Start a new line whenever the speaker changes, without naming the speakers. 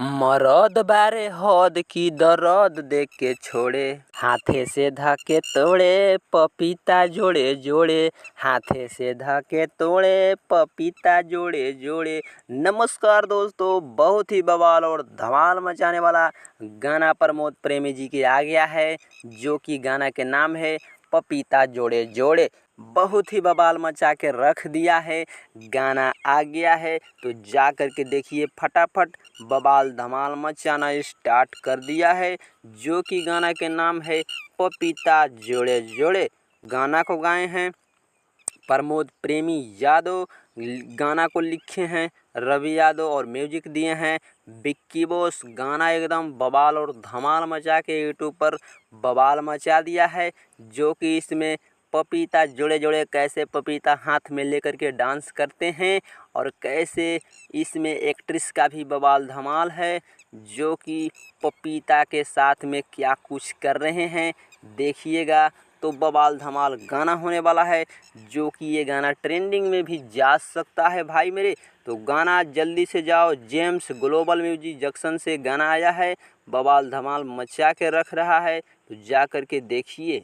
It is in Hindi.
मरद बारे हद की दर्द देख के छोड़े, हाथे से धके तोड़े पपीता जोड़े जोड़े, हाथे से धके तोड़े पपीता जोड़े जोड़े। नमस्कार दोस्तों, बहुत ही बवाल और धमाल मचाने वाला गाना प्रमोद प्रेमी जी के आ गया है, जो कि गाना के नाम है पपीता जोड़े जोड़े। बहुत ही बवाल मचा के रख दिया है, गाना आ गया है तो जा कर के देखिए, फटाफट बवाल धमाल मचाना स्टार्ट कर दिया है, जो कि गाना के नाम है पपीता जोड़े जोड़े। गाना को गाए हैं प्रमोद प्रेमी यादव, गाना को लिखे हैं रवि यादव और म्यूजिक दिए हैं विक्की बॉस। गाना एकदम बवाल और धमाल मचा के यूट्यूब पर बवाल मचा दिया है, जो कि इसमें पपीता जोड़े जोड़े कैसे पपीता हाथ में लेकर के डांस करते हैं और कैसे इसमें एक्ट्रेस का भी बवाल धमाल है, जो कि पपीता के साथ में क्या कुछ कर रहे हैं देखिएगा तो बवाल धमाल गाना होने वाला है, जो कि ये गाना ट्रेंडिंग में भी जा सकता है भाई मेरे। तो गाना जल्दी से जाओ, जेम्स ग्लोबल म्यूजिक जंक्शन से गाना आया है, बवाल धमाल मचा के रख रहा है, तो जा कर के देखिए।